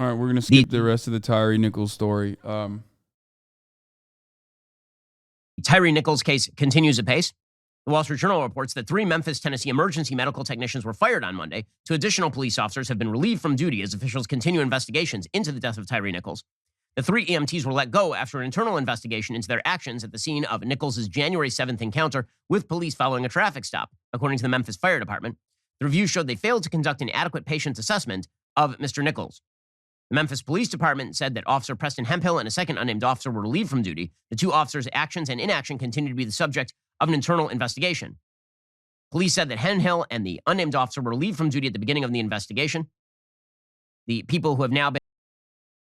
right, we're going to skip the rest of the Tyre Nichols story. The Tyre Nichols case continues apace. The Wall Street Journal reports that 3 Memphis, Tennessee emergency medical technicians were fired on Monday. 2 additional police officers have been relieved from duty as officials continue investigations into the death of Tyre Nichols. The 3 EMTs were let go after an internal investigation into their actions at the scene of Nichols' January 7th encounter with police following a traffic stop, according to the Memphis Fire Department. The review showed they failed to conduct an adequate patient assessment of Mr. Nichols. The Memphis Police Department said that Officer Preston Hemphill and a second unnamed officer were relieved from duty. The 2 officers' actions and inaction continue to be the subject of an internal investigation. Police said that Hemphill and the unnamed officer were relieved from duty at the beginning of the investigation. The people who have now been...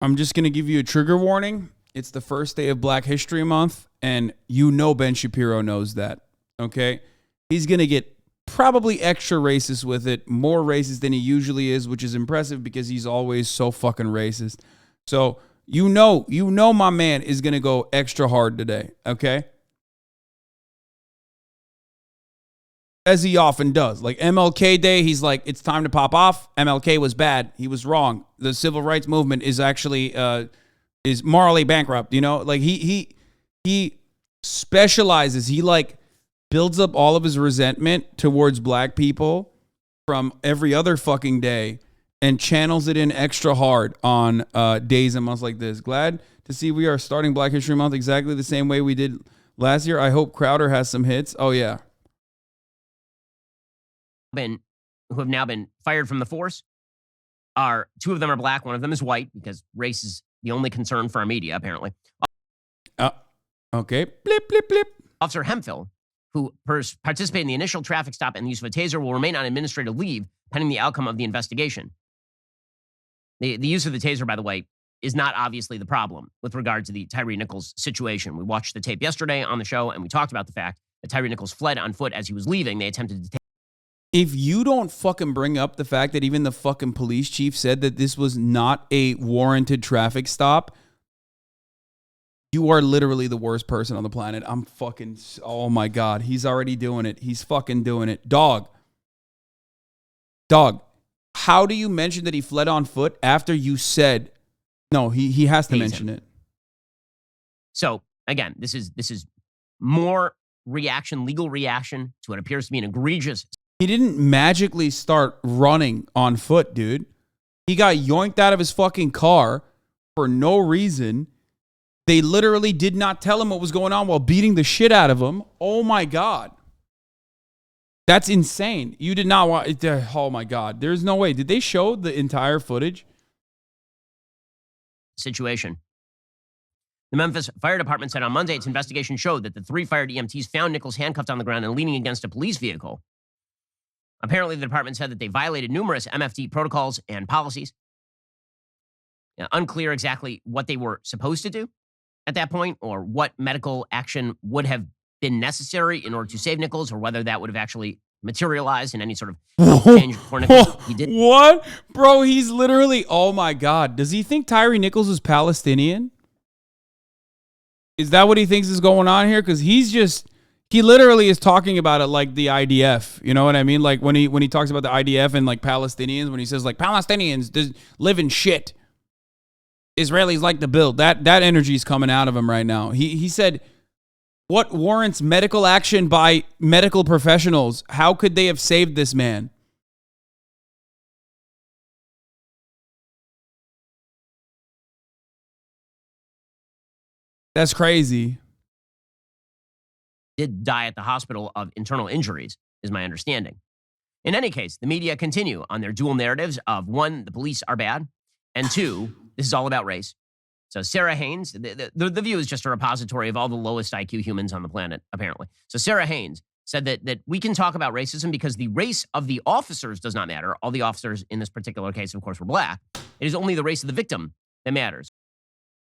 I'm just going to give you a trigger warning. It's the first day of Black History Month, and you know Ben Shapiro knows that, okay? He's going to get probably extra racist with it, more racist than he usually is, which is impressive because he's always so fucking racist. So you know my man is going to go extra hard today, okay? As he often does. Like MLK Day, he's like, it's time to pop off. MLK was bad. He was wrong. The civil rights movement is actually is morally bankrupt. You know, like he specializes. He like builds up all of his resentment towards black people from every other fucking day and channels it in extra hard on days and months like this. Glad to see we are starting Black History Month exactly the same way we did last year. I hope Crowder has some hits. Oh yeah. Who have now been fired from the force are 2 of them are black, 1 of them is white, because race is the only concern for our media, apparently. Okay. Blip, blip, blip. Officer Hemphill, who participated in the initial traffic stop and the use of a taser, will remain on administrative leave pending the outcome of the investigation. The use of the taser, by the way, is not obviously the problem with regard to the Tyre Nichols situation. We watched the tape yesterday on the show, and we talked about the fact that Tyre Nichols fled on foot as he was leaving. They attempted to take... If you don't fucking bring up the fact that even the fucking police chief said that this was not a warranted traffic stop, you are literally the worst person on the planet. I'm fucking, oh my God. He's already doing it. He's fucking doing it. Dog, how do you mention that he fled on foot after you said, no, he has to mention it. So again, this is more reaction, legal reaction to what appears to be an egregious... He didn't magically start running on foot, dude. He got yoinked out of his fucking car for no reason. They literally did not tell him what was going on while beating the shit out of him. Oh my God. That's insane. You did not want... Oh my God. There's no way. Did they show the entire footage? Situation. The Memphis Fire Department said on Monday its investigation showed that the 3 fired EMTs found Nichols handcuffed on the ground and leaning against a police vehicle. Apparently, the department said that they violated numerous MFD protocols and policies. Unclear exactly what they were supposed to do at that point or what medical action would have been necessary in order to save Nichols or whether that would have actually materialized in any sort of change for Nichols. He did. What? Bro, he's literally, oh my God. Does he think Tyre Nichols is Palestinian? Is that what he thinks is going on here? Because he literally is talking about it like the IDF. You know what I mean? Like when he talks about the IDF and like Palestinians, when he says like Palestinians live in shit. Israelis like to build. That energy is coming out of him right now. He said, what warrants medical action by medical professionals? How could they have saved this man? That's crazy. Did die at the hospital of internal injuries, is my understanding. In any case, the media continue on their dual narratives of 1, the police are bad, and 2, this is all about race. So Sarah Haynes, the View is just a repository of all the lowest IQ humans on the planet, apparently. So Sarah Haynes said that we can talk about racism because the race of the officers does not matter. All the officers in this particular case, of course, were black. It is only the race of the victim that matters.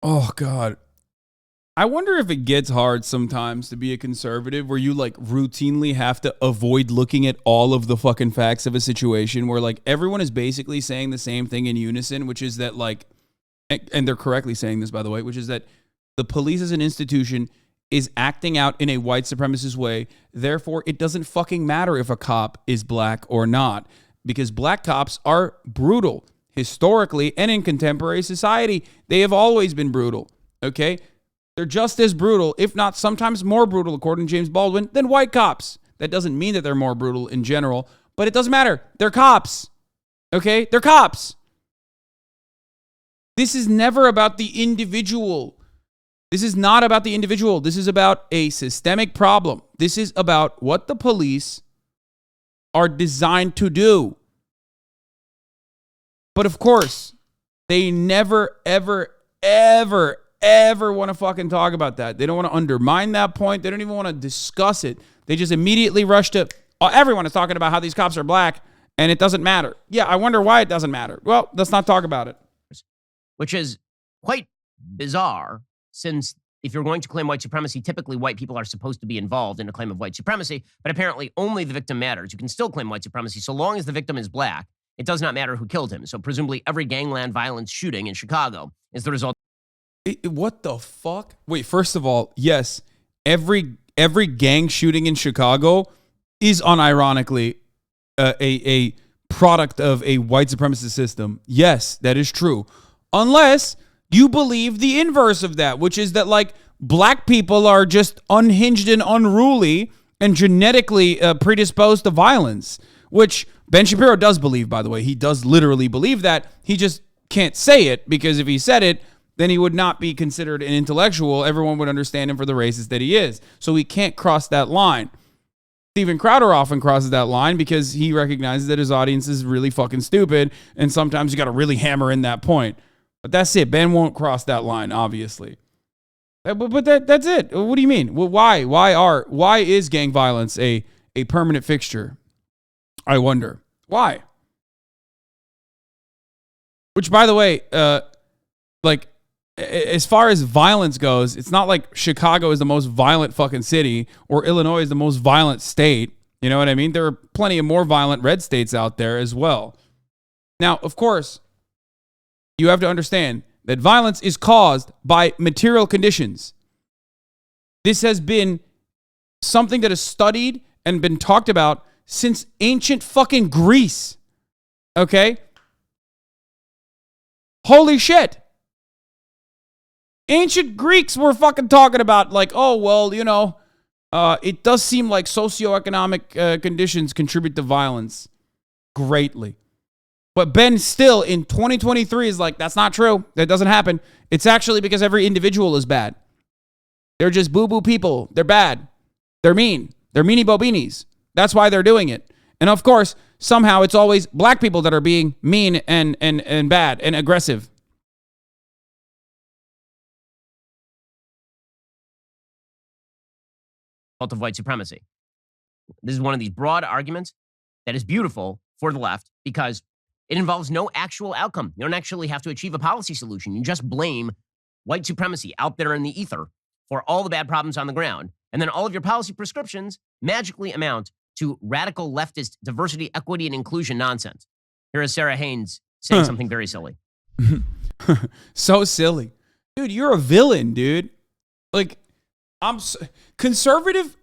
Oh, God. I wonder if it gets hard sometimes to be a conservative where you like routinely have to avoid looking at all of the fucking facts of a situation where like everyone is basically saying the same thing in unison, which is that like, and they're correctly saying this, by the way, which is that the police as an institution is acting out in a white supremacist way. Therefore, it doesn't fucking matter if a cop is black or not because black cops are brutal. historically and in contemporary society. They have always been brutal, okay? They're just as brutal, if not sometimes more brutal, according to James Baldwin, than white cops. That doesn't mean that they're more brutal in general, but it doesn't matter. They're cops, okay? They're cops. This is never about the individual. This is not about the individual. This is about a systemic problem. This is about what the police are designed to do. But of course, they never, ever, ever, ever want to fucking talk about that. They don't want to undermine that point. They don't even want to discuss it. They just immediately rush to, oh, everyone is talking about how these cops are black and it doesn't matter. Yeah, I wonder why it doesn't matter. Well, let's not talk about it. Which is quite bizarre, since if you're going to claim white supremacy, typically white people are supposed to be involved in a claim of white supremacy, but apparently only the victim matters. You can still claim white supremacy so long as the victim is black. It does not matter who killed him. So presumably every gangland violence shooting in Chicago is the result. What the fuck? Wait, first of all, yes, every gang shooting in Chicago is unironically a product of a white supremacist system. Yes, that is true. Unless you believe the inverse of that, which is that like black people are just unhinged and unruly and genetically predisposed to violence, which Ben Shapiro does believe, by the way. He does literally believe that. He just can't say it, because if he said it, then he would not be considered an intellectual. Everyone would understand him for the racist that he is. So he can't cross that line. Steven Crowder often crosses that line because he recognizes that his audience is really fucking stupid, and sometimes you got to really hammer in that point. But that's it. Ben won't cross that line, obviously. But that's it. What do you mean? Well, why is gang violence a permanent fixture? I wonder. Why? Which, by the way, like, as far as violence goes, it's not like Chicago is the most violent fucking city or Illinois is the most violent state. You know what I mean? There are plenty of more violent red states out there as well. Now, of course, you have to understand that violence is caused by material conditions. This has been something that is studied and been talked about since ancient fucking Greece. Okay? Holy shit. Ancient Greeks were fucking talking about like, oh, well, you know, it does seem like socioeconomic conditions contribute to violence greatly. But Ben still in 2023 is like, that's not true. That doesn't happen. It's actually because every individual is bad. They're just boo-boo people. They're bad. They're mean. They're meanie bobinis. That's why they're doing it. And of course, somehow it's always black people that are being mean and bad and aggressive. Of white supremacy. This is one of these broad arguments that is beautiful for the left because it involves no actual outcome. You don't actually have to achieve a policy solution. You just blame white supremacy out there in the ether for all the bad problems on the ground. And then all of your policy prescriptions magically amount to radical leftist diversity, equity, and inclusion nonsense. Here is Sarah Haynes saying something very silly. So silly. Dude, you're a villain, dude. Like, conservative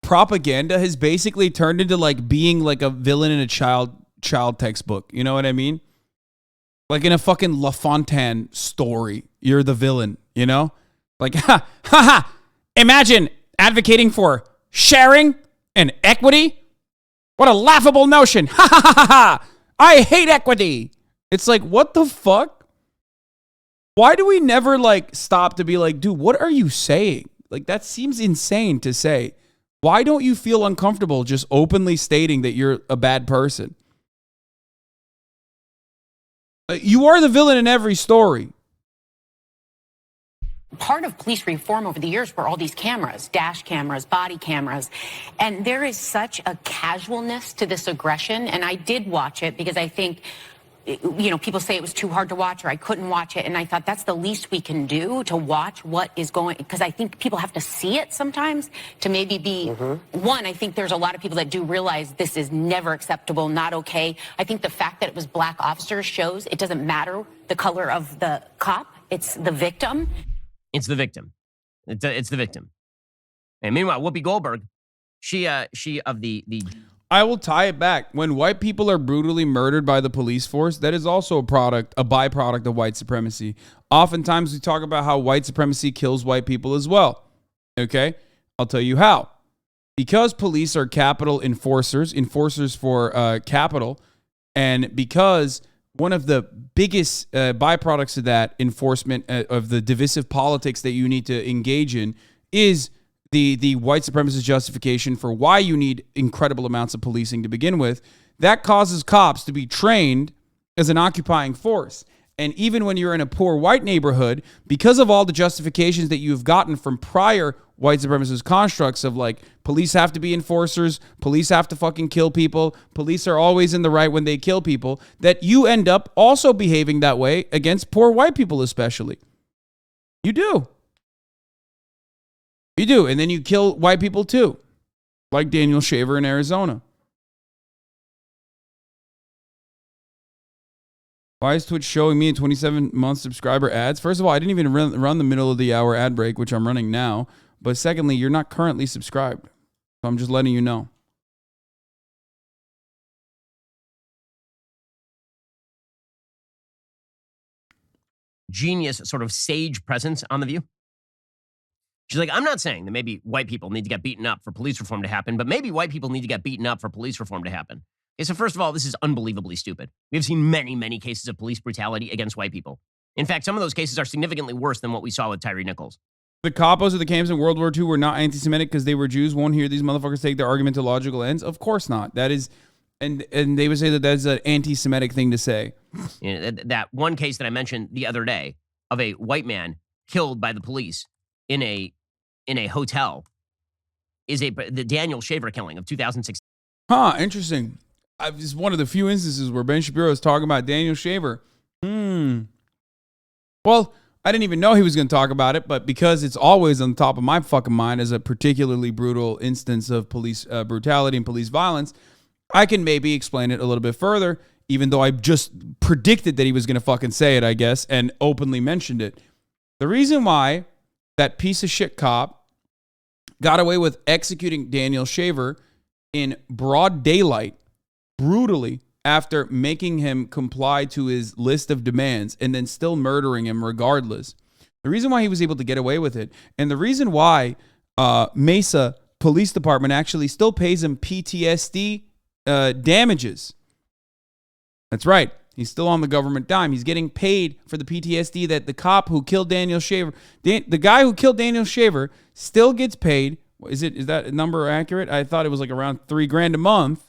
propaganda has basically turned into like being like a villain in a child textbook. You know what I mean? Like in a fucking La Fontaine story, you're the villain, you know? Like, imagine advocating for sharing and equity. What a laughable notion. I hate equity. It's like, what the fuck? Why do we never like stop to be like, dude, what are you saying? Like, that seems insane to say. Why don't you feel uncomfortable just openly stating that you're a bad person? You are the villain in every story. Part of police reform over the years were all these cameras, dash cameras, body cameras. And there is such a casualness to this aggression. And I did watch it because I think, you know, people say it was too hard to watch or I couldn't watch it. And I thought that's the least we can do, to watch what is going, because I think people have to see it sometimes to maybe be, one, I think there's a lot of people that do realize this is never acceptable, not okay. I think the fact that it was black officers shows it doesn't matter the color of the cop. It's the victim. It's the victim. It's the victim. And meanwhile, Whoopi Goldberg, she of the I will tie it back. When white people are brutally murdered by the police force, that is also a byproduct of white supremacy. Oftentimes we talk about how white supremacy kills white people as well. Okay? I'll tell you how. Because police are capital enforcers for capital, and because one of the biggest byproducts of that enforcement of the divisive politics that you need to engage in is the white supremacist justification for why you need incredible amounts of policing to begin with, that causes cops to be trained as an occupying force. And even when you're in a poor white neighborhood, because of all the justifications that you've gotten from prior white supremacist constructs of like, police have to be enforcers, police have to fucking kill people, police are always in the right when they kill people, that you end up also behaving that way against poor white people especially. You do. You do. And then you kill white people too, like Daniel Shaver in Arizona. Why is Twitch showing me a 27-month subscriber ads? First of all, I didn't even run the middle of the hour ad break, which I'm running now. But secondly, you're not currently subscribed. So I'm just letting you know. Genius sort of sage presence on The View. She's like, I'm not saying that maybe white people need to get beaten up for police reform to happen, but maybe white people need to get beaten up for police reform to happen. Okay, so first of all, this is unbelievably stupid. We've seen many, many cases of police brutality against white people. In fact, some of those cases are significantly worse than what we saw with Tyre Nichols. The capos of the camps in World War II were not anti-Semitic because they were Jews. Won't hear these motherfuckers take their argument to logical ends? Of course not. That is, and they would say that that's an anti-Semitic thing to say. You know, that one case that I mentioned the other day of a white man killed by the police in a hotel is the Daniel Shaver killing of 2016. Huh, interesting. It's one of the few instances where Ben Shapiro is talking about Daniel Shaver. Well, I didn't even know he was going to talk about it, but because it's always on the top of my fucking mind as a particularly brutal instance of police brutality and police violence, I can maybe explain it a little bit further, even though I just predicted that he was going to fucking say it, I guess, and openly mentioned it. The reason why that piece of shit cop got away with executing Daniel Shaver in broad daylight, brutally, after making him comply to his list of demands and then still murdering him regardless. The reason why he was able to get away with it, and the reason why Mesa Police Department actually still pays him PTSD damages. That's right. He's still on the government dime. He's getting paid for the PTSD that the cop who killed Daniel Shaver, the guy who killed Daniel Shaver, still gets paid. Is that number accurate? I thought it was like around $3,000 a month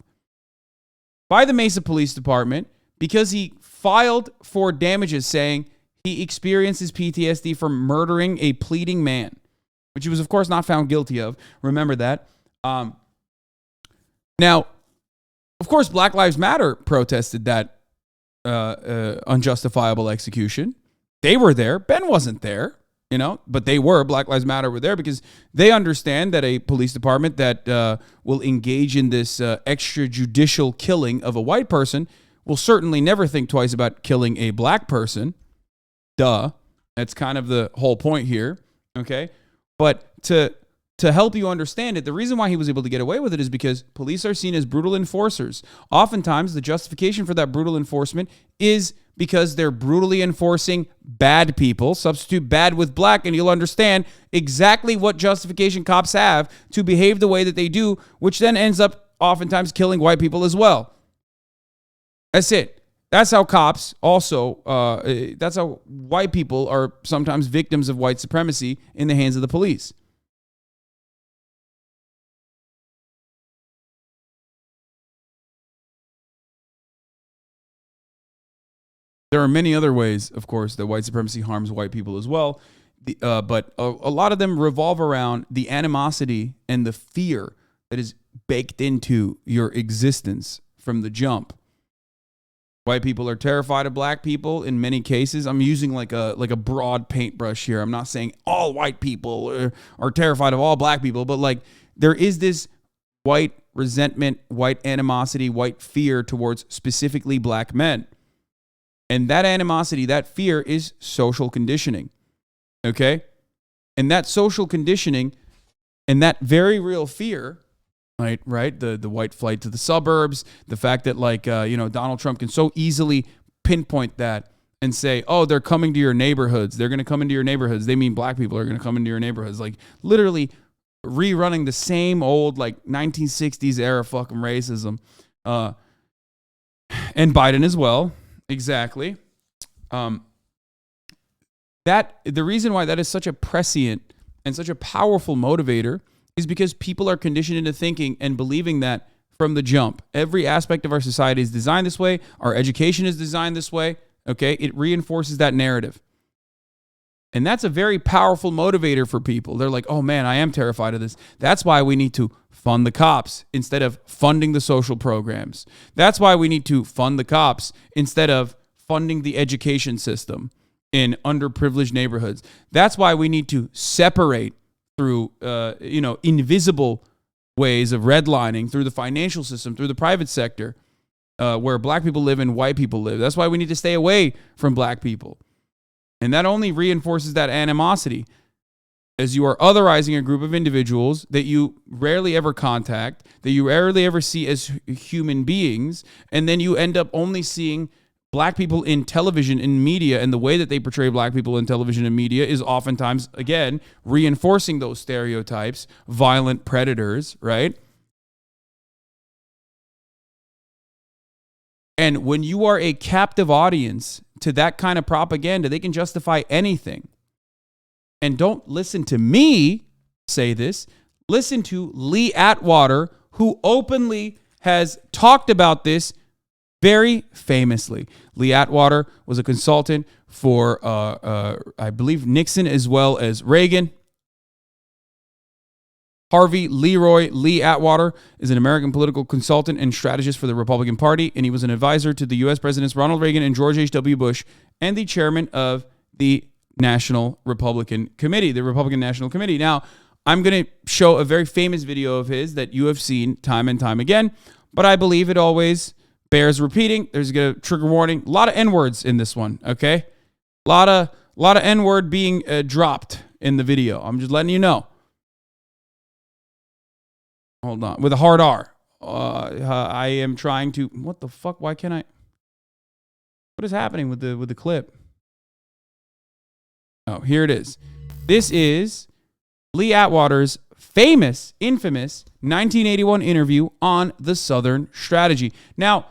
by the Mesa Police Department because he filed for damages saying he experiences PTSD from murdering a pleading man, which he was, of course, not found guilty of. Remember that. Now, of course, Black Lives Matter protested that unjustifiable execution. They were there. Ben wasn't there, but they were. Black Lives Matter were there because they understand that a police department that will engage in this extrajudicial killing of a white person will certainly never think twice about killing a black person. Duh. That's kind of the whole point here. Okay. But to help you understand it, the reason why he was able to get away with it is because police are seen as brutal enforcers. Oftentimes, the justification for that brutal enforcement is because they're brutally enforcing bad people. Substitute bad with black, and you'll understand exactly what justification cops have to behave the way that they do, which then ends up oftentimes killing white people as well. That's it. That's how cops also, that's how white people are sometimes victims of white supremacy in the hands of the police. There are many other ways, of course, that white supremacy harms white people as well. But a lot of them revolve around the animosity and the fear that is baked into your existence from the jump. White people are terrified of black people in many cases. I'm using like a broad paintbrush here. I'm not saying all white people are terrified of all black people, but like there is this white resentment, white animosity, white fear towards specifically black men. And that animosity, that fear is social conditioning, okay? And that social conditioning and that very real fear right? The white flight to the suburbs, the fact that Donald Trump can so easily pinpoint that and say, oh, they're coming to your neighborhoods. They're going to come into your neighborhoods. They mean black people are going to come into your neighborhoods. Like literally rerunning the same old 1960s era fucking racism. And Biden as well. Exactly. That the reason why that is such a prescient and such a powerful motivator is because people are conditioned into thinking and believing that from the jump. Every aspect of our society is designed this way. Our education is designed this way. Okay, it reinforces that narrative. And that's a very powerful motivator for people. They're like, oh man, I am terrified of this. That's why we need to fund the cops instead of funding the social programs. That's why we need to fund the cops instead of funding the education system in underprivileged neighborhoods. That's why we need to separate through, invisible ways of redlining through the financial system, through the private sector, where black people live and white people live. That's why we need to stay away from black people. And that only reinforces that animosity as you are otherizing a group of individuals that you rarely ever contact, that you rarely ever see as human beings, and then you end up only seeing black people in television and media, and the way that they portray black people in television and media is oftentimes, again, reinforcing those stereotypes, violent predators, right? And when you are a captive audience to that kind of propaganda, they can justify anything. And don't listen to me say this. Listen to Lee Atwater, who openly has talked about this very famously. Lee Atwater was a consultant for, I believe, Nixon as well as Reagan. Harvey Leroy Lee Atwater is an American political consultant and strategist for the Republican Party, and he was an advisor to the U.S. Presidents Ronald Reagan and George H.W. Bush, and the chairman of the National Republican Committee, the Republican National Committee. Now, I'm going to show a very famous video of his that you have seen time and time again, but I believe it always bears repeating. There's a trigger warning. A lot of N-words in this one, okay? A lot of N-word being dropped in the video. I'm just letting you know. Hold on. With a hard R. I am trying to... What the fuck? Why can't I... What is happening with the clip? Oh, here it is. This is Lee Atwater's infamous 1981 interview on the Southern Strategy. Now,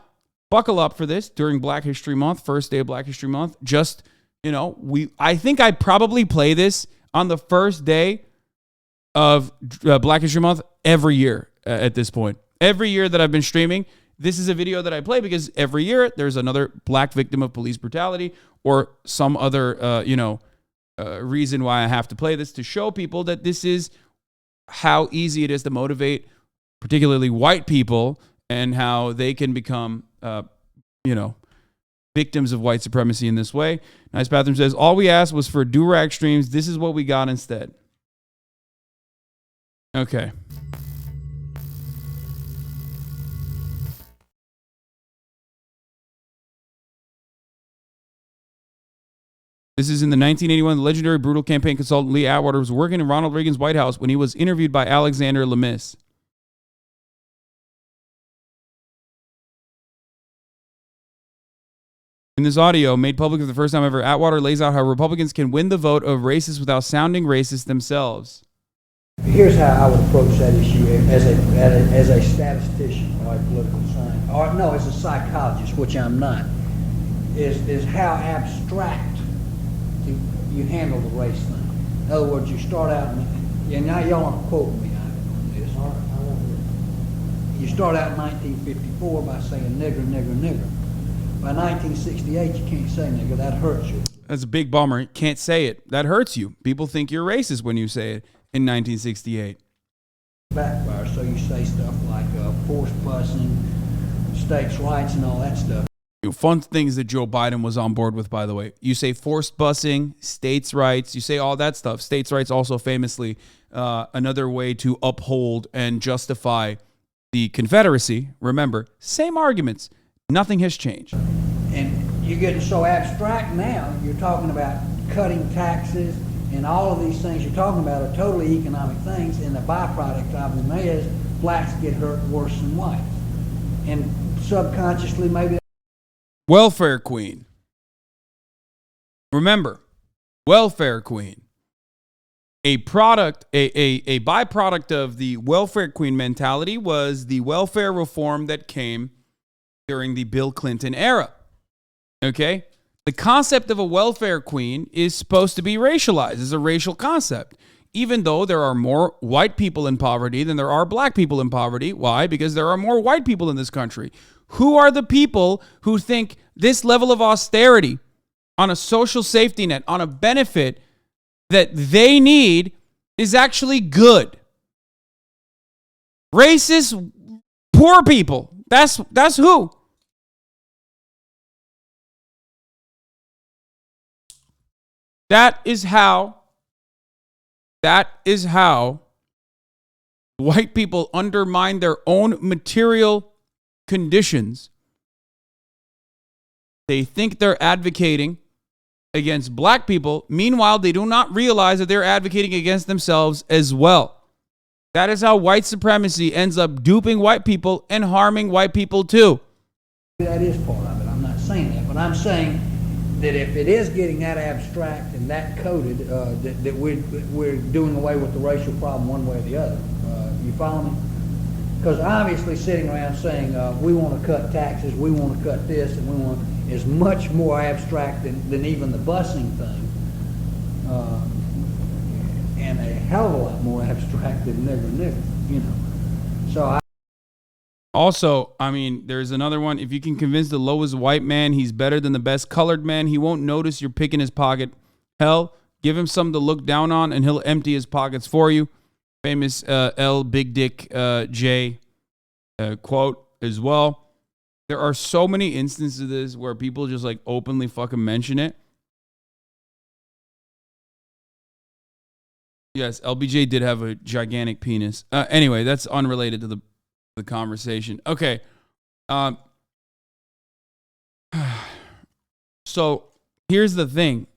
buckle up for this during Black History Month, first day of Black History Month. Just, I think I probably play this on the first day of Black History Month every year at this point. Every year that I've been streaming, this is a video that I play because every year there's another black victim of police brutality or some other, reason why I have to play this to show people that this is how easy it is to motivate particularly white people and how they can become, victims of white supremacy in this way. Nice Bathroom says, all we asked was for do-rag streams. This is what we got instead. Okay. This is in the 1981, the legendary brutal campaign consultant Lee Atwater was working in Ronald Reagan's White House when he was interviewed by Alexander Lemis. In this audio, made public for the first time ever, Atwater lays out how Republicans can win the vote of racists without sounding racist themselves. Here's how I would approach that issue as a statistician or a political scientist, or no, as a psychologist, which I'm not, is how abstract you handle the race thing. In other words, you start out, and now y'all aren't quoting me on this. You start out in 1954 by saying nigger, nigger, nigger. By 1968, you can't say nigger. That hurts you. That's a big bummer. Can't say it. That hurts you. People think you're racist when you say it in 1968. Backfire, so you say stuff like forced busing, states' rights, and all that stuff. Fun things that Joe Biden was on board with, by the way. You say forced busing, states' rights, you say all that stuff. States' rights also famously another way to uphold and justify the Confederacy. Remember, same arguments. Nothing has changed. And you're getting so abstract now, you're talking about cutting taxes and all of these things you're talking about are totally economic things, and the byproduct of them is blacks get hurt worse than whites. And subconsciously, maybe. Welfare queen. Remember, welfare queen. A byproduct of the welfare queen mentality was the welfare reform that came during the Bill Clinton era. Okay? The concept of a welfare queen is supposed to be racialized. It's a racial concept. Even though there are more white people in poverty than there are black people in poverty. Why? Because there are more white people in this country. Who are the people who think this level of austerity on a social safety net, on a benefit that they need is actually good? Racist, poor people. That's who. That is how white people undermine their own material conditions. They think they're advocating against black people. Meanwhile, they do not realize that they're advocating against themselves as well. That is how white supremacy ends up duping white people and harming white people too. That is part of it. I'm not saying that, but I'm saying that if it is getting that abstract and that coded, that we're doing away with the racial problem one way or the other. You follow me? Because obviously sitting around saying we want to cut taxes, we want to cut this, and we want is much more abstract than even the busing thing, and a hell of a lot more abstract than nigger, you know. So Also, I mean, there's another one. If you can convince the lowest white man he's better than the best colored man, he won't notice you're picking his pocket. Hell, give him something to look down on, and he'll empty his pockets for you. Famous L. Big Dick J quote as well. There are so many instances of this where people just like openly fucking mention it. Yes, LBJ did have a gigantic penis. Anyway, that's unrelated to the conversation. Okay. So here's the thing.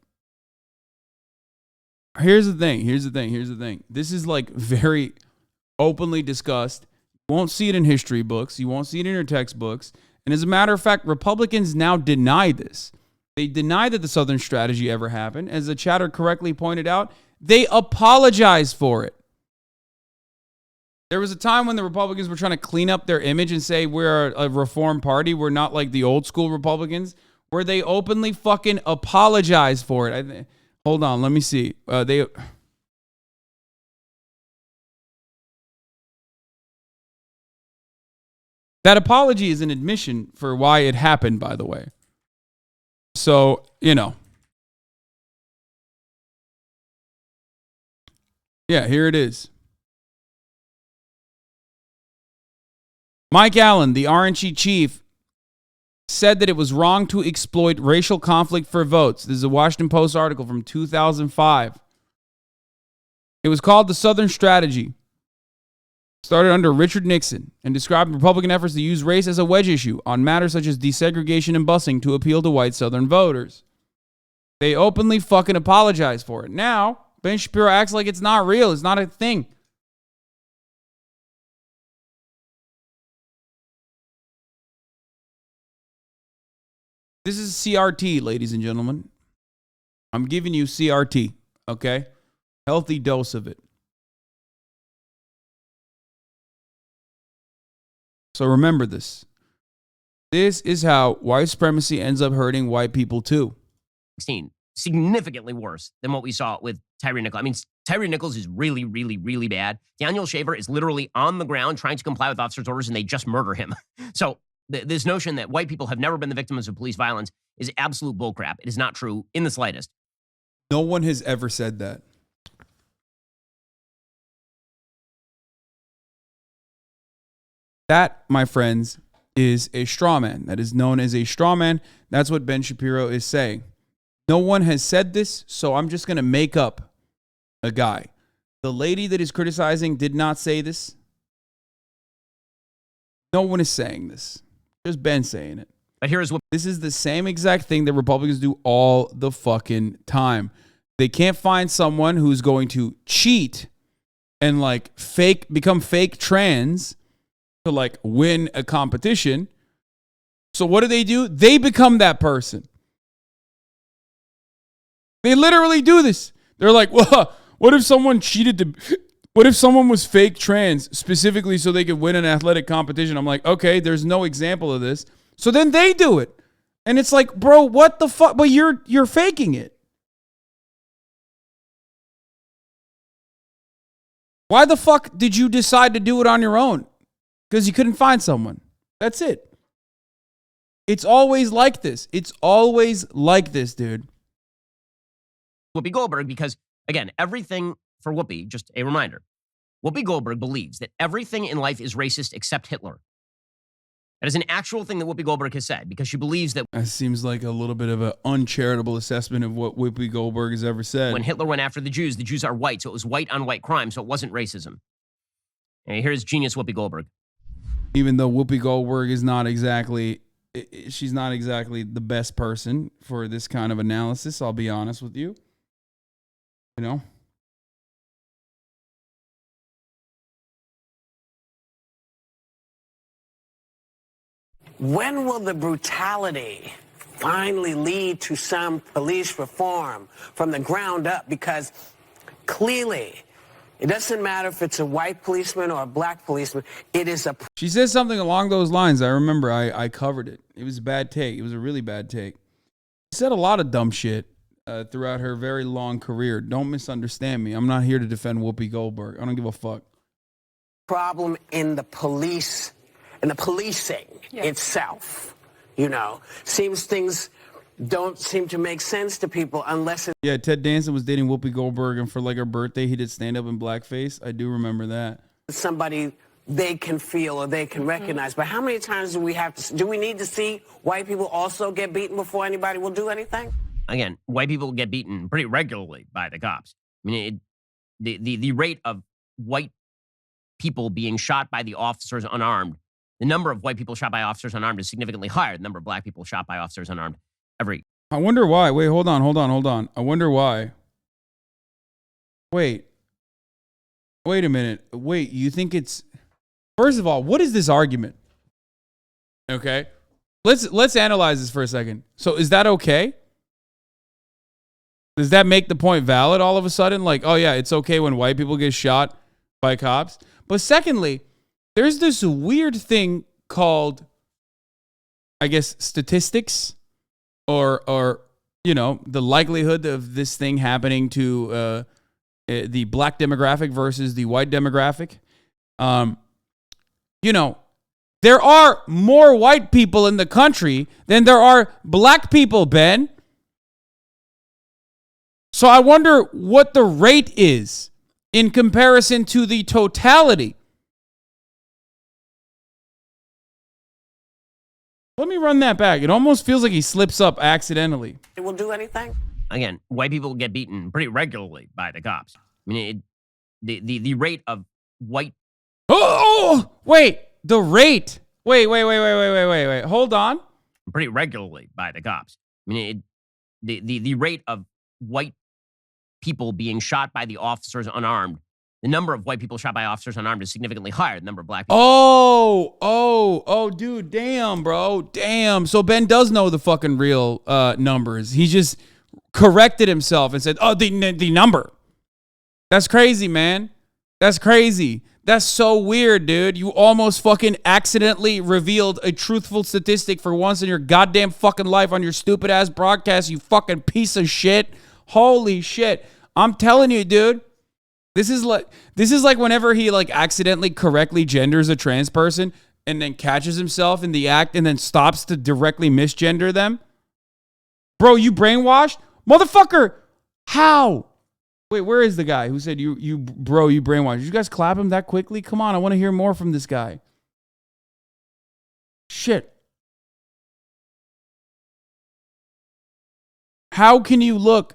Here's the thing. This is like very openly discussed. You won't see it in history books. You won't see it in your textbooks. And as a matter of fact, Republicans now deny this. They deny that the Southern strategy ever happened. As the chatter correctly pointed out, they apologize for it. There was a time when the Republicans were trying to clean up their image and say we're a reform party. We're not like the old school Republicans, where they openly fucking apologize for it. Hold on, let me see. That apology is an admission for why it happened, by the way. So, you know. Yeah, here it is. Mike Allen, the RNC chief, said that it was wrong to exploit racial conflict for votes. This is a Washington Post article from 2005. It was called the Southern Strategy. Started under Richard Nixon and described Republican efforts to use race as a wedge issue on matters such as desegregation and busing to appeal to white Southern voters. They openly fucking apologize for it. Now, Ben Shapiro acts like it's not real. It's not a thing. This is CRT, ladies and gentlemen. I'm giving you CRT, okay? Healthy dose of it. So remember this. This is how white supremacy ends up hurting white people too. Significantly worse than what we saw with Tyre Nichols. I mean, Tyre Nichols is really, really, really bad. Daniel Shaver is literally on the ground trying to comply with officers' orders, and they just murder him. So this notion that white people have never been the victims of police violence is absolute bullcrap. It is not true in the slightest. No one has ever said that. That, my friends, is a straw man. That is known as a straw man. That's what Ben Shapiro is saying. No one has said this, so I'm just going to make up a guy. The lady that is criticizing did not say this. No one is saying this. Just Ben saying it. But here's what... This is the same exact thing that Republicans do all the fucking time. They can't find someone who's going to cheat and like become fake trans to like win a competition. So what do? They become that person. They literally do this. They're like, well, what if someone what if someone was fake trans specifically so they could win an athletic competition? I'm like, okay, there's no example of this. So then they do it. And it's like, bro, what the fuck? But you're faking it. Why the fuck did you decide to do it on your own? Because you couldn't find someone. That's it. It's always like this. It's always like this, dude. Whoopi Goldberg, because, again, everything for Whoopi, just a reminder, Whoopi Goldberg believes that everything in life is racist except Hitler. That is an actual thing that Whoopi Goldberg has said, because she believes that That seems like a little bit of an uncharitable assessment of what Whoopi Goldberg has ever said. when Hitler went after the Jews are white, so it was white on white crime, so it wasn't racism. And here's genius Whoopi Goldberg. Even though Whoopi Goldberg is not exactly, she's not exactly the best person for this kind of analysis, I'll be honest with you. You know? When will the brutality finally lead to some police reform from the ground up? Because clearly, it doesn't matter if it's a white policeman or a black policeman. It is a... She says something along those lines. I remember I covered it. It was a bad take. It was a really bad take. She said a lot of dumb shit throughout her very long career. Don't misunderstand me. I'm not here to defend Whoopi Goldberg. I don't give a fuck. problem in the police, in the policing itself. You know, seems things don't seem to make sense to people unless it's... Yeah, Ted Danson was dating Whoopi Goldberg, and for like her birthday, he did stand up in blackface. I do remember that. somebody they can feel or they can recognize. But how many times do we need to see white people also get beaten before anybody will do anything? Again, white people get beaten pretty regularly by the cops. I mean, the rate of white people being shot by the officers unarmed, the number of white people shot by officers unarmed is significantly higher than the number of black people shot by officers unarmed every... I wonder why. Wait, hold on. I wonder why. Wait a minute. Wait, you think it's... First of all, what is this argument? Okay. Let's analyze this for a second. So is that okay? Does that make the point valid all of a sudden? Like, oh yeah, it's okay when white people get shot by cops. But secondly, there's this weird thing called, I guess, statistics or you know, the likelihood of this thing happening to the black demographic versus the white demographic. You know, there are more white people in the country than there are black people, Ben. So I wonder what the rate is in comparison to the totality. Let me run that back. It almost feels like he slips up accidentally. It will do anything? Again, white people get beaten pretty regularly by the cops. I mean, the rate of white... Oh, wait, the rate. Wait. Hold on. Pretty regularly by the cops. I mean, the rate of white people being shot by the officers unarmed, the number of white people shot by officers unarmed is significantly higher than the number of black people. Oh, dude, damn, bro, damn. So Ben does know the fucking real numbers. He just corrected himself and said, oh, the number. That's crazy, man. That's crazy. That's so weird, dude. You almost fucking accidentally revealed a truthful statistic for once in your goddamn fucking life on your stupid ass broadcast, you fucking piece of shit. Holy shit. I'm telling you, dude. This is like whenever he like accidentally correctly genders a trans person and then catches himself in the act and then stops to directly misgender them. Bro, you brainwashed? Motherfucker, how? Wait, where is the guy who said you brainwashed? Did you guys clap him that quickly? Come on, I want to hear more from this guy. Shit. How can you look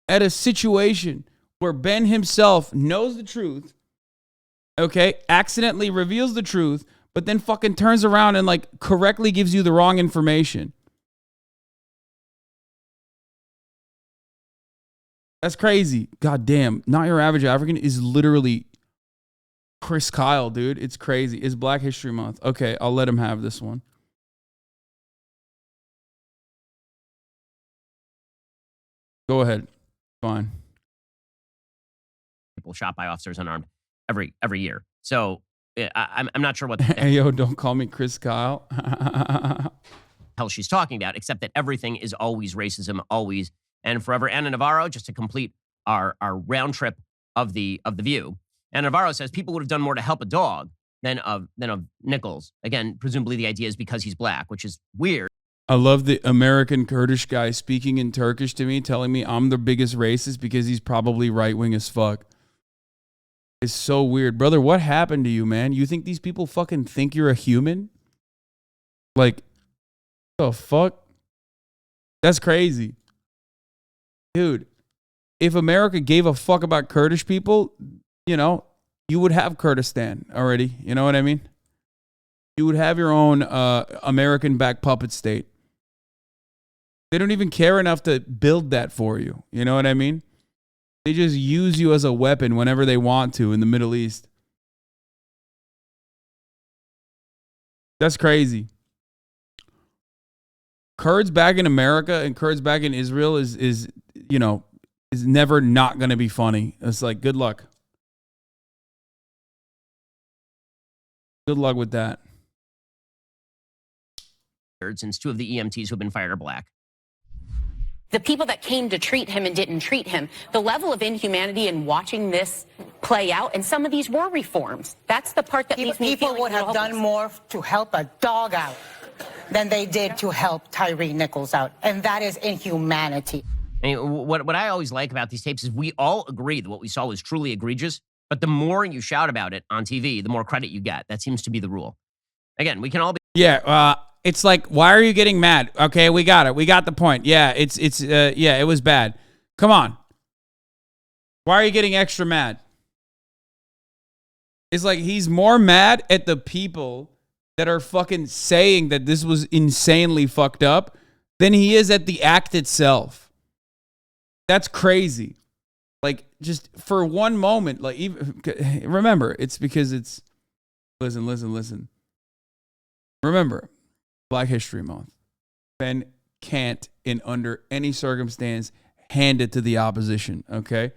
at a situation where Ben himself knows the truth, okay, accidentally reveals the truth, but then fucking turns around and like correctly gives you the wrong information? That's crazy. God damn. Not Your Average African is literally Chris Kyle, dude. It's crazy. It's Black History Month. Okay, I'll let him have this one. Go ahead. Fine. People shot by officers unarmed every year. So I'm not sure what the Hey, yo, don't call me Chris Kyle. hell she's talking about, except that everything is always racism, always and forever. Anna Navarro, just to complete our round trip of the view. Anna Navarro says people would have done more to help a dog than of Nichols. Again, presumably the idea is because he's black, which is weird. I love the American Kurdish guy speaking in Turkish to me, telling me I'm the biggest racist because he's probably right-wing as fuck. It's so weird. Brother, what happened to you, man? You think these people fucking think you're a human? Like, the fuck? That's crazy. Dude, if America gave a fuck about Kurdish people, you know, you would have Kurdistan already. You know what I mean? You would have your own American-backed puppet state. They don't even care enough to build that for you. You know what I mean? They just use you as a weapon whenever they want to in the Middle East. That's crazy. Kurds back in America and Kurds back in Israel is never not going to be funny. It's like, good luck. Good luck with that. Since two of the EMTs who have been fired are black. The people that came to treat him and didn't treat him, the level of inhumanity in watching this play out, and some of these were reforms. That's the part that leaves me people feeling would have done more to help a dog out than they did to help Tyre Nichols out, and that is inhumanity. I mean, what I always like about these tapes is we all agree that what we saw was truly egregious, but the more you shout about it on TV, the more credit you get. That seems to be the rule. Again, we can all be... Yeah, it's like, why are you getting mad? Okay, we got it. We got the point. Yeah, it was bad. Come on. Why are you getting extra mad? It's like he's more mad at the people that are fucking saying that this was insanely fucked up than he is at the act itself. That's crazy. Like, just for one moment, like, even remember, it's because it's... Listen. Remember, Black History Month. Ben can't, in under any circumstance, hand it to the opposition, okay?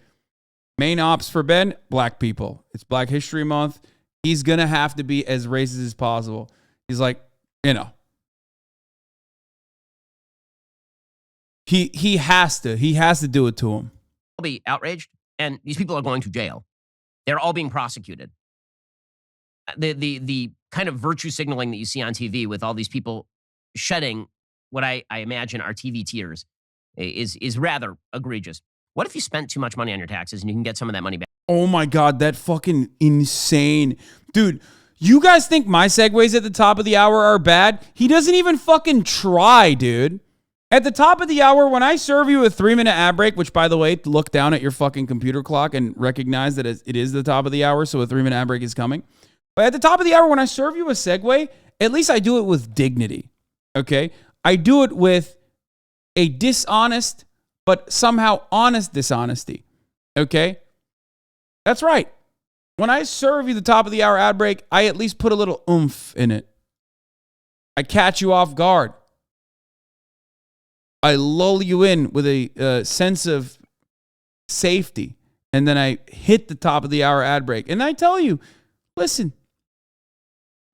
Main ops for Ben, black people. It's Black History Month. He's going to have to be as racist as possible. He's like, you know. He has to. He has to do it to him. I'll be outraged, and these people are going to jail. They're all being prosecuted. The kind of virtue signaling that you see on TV with all these people shedding what I imagine are TV tears is rather egregious. What if you spent too much money on your taxes and you can get some of that money back? Oh my God, that fucking insane. Dude, you guys think my segues at the top of the hour are bad? He doesn't even fucking try, dude. At the top of the hour, when I serve you a 3-minute ad break, which, by the way, look down at your fucking computer clock and recognize that it is the top of the hour, so a 3-minute ad break is coming. But at the top of the hour, when I serve you a segue, at least I do it with dignity, okay? I do it with a dishonest, but somehow honest dishonesty, okay? That's right. When I serve you the top of the hour ad break, I at least put a little oomph in it. I catch you off guard. I lull you in with a sense of safety, and then I hit the top of the hour ad break. And I tell you, listen,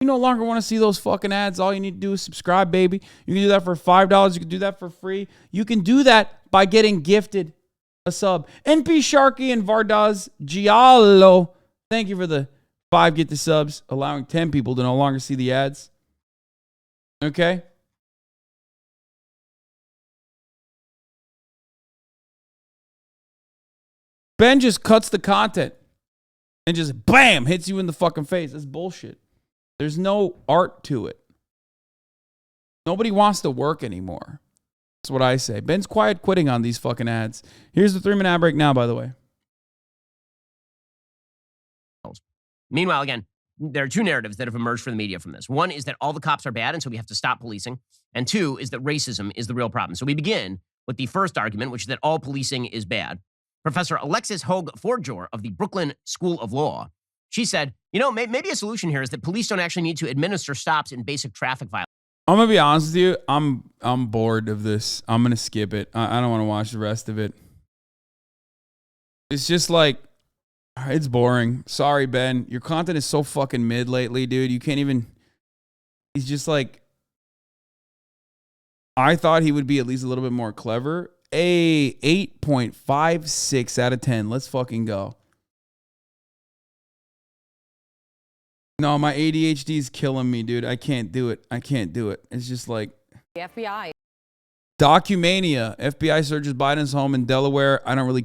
you no longer want to see those fucking ads. All you need to do is subscribe, baby. You can do that for $5. You can do that for free. You can do that by getting gifted a sub. NP Sharky and Vardaz Giallo, thank you for the 5 get the subs, allowing 10 people to no longer see the ads. Okay? Ben just cuts the content and just bam, hits you in the fucking face. That's bullshit. There's no art to it. Nobody wants to work anymore. That's what I say. Ben's quiet quitting on these fucking ads. Here's the 3-minute ad break now, by the way. Meanwhile, again, there are two narratives that have emerged from the media from this. One is that all the cops are bad, and so we have to stop policing. And two is that racism is the real problem. So we begin with the first argument, which is that all policing is bad. Professor Alexis Hogue Forjor of the Brooklyn School of Law She said, you know, maybe a solution here is that police don't actually need to administer stops in basic traffic violations. I'm gonna be honest with you. I'm bored of this. I'm gonna skip it. I don't want to watch the rest of it. It's just like, it's boring. Sorry, Ben. Your content is so fucking mid lately, dude. You can't even. He's just like. I thought he would be at least a little bit more clever. 8.56 out of 10. Let's fucking go. No, my ADHD is killing me, dude. I can't do it. I can't do it. It's just like. The FBI. Documania. FBI searches Biden's home in Delaware. I don't really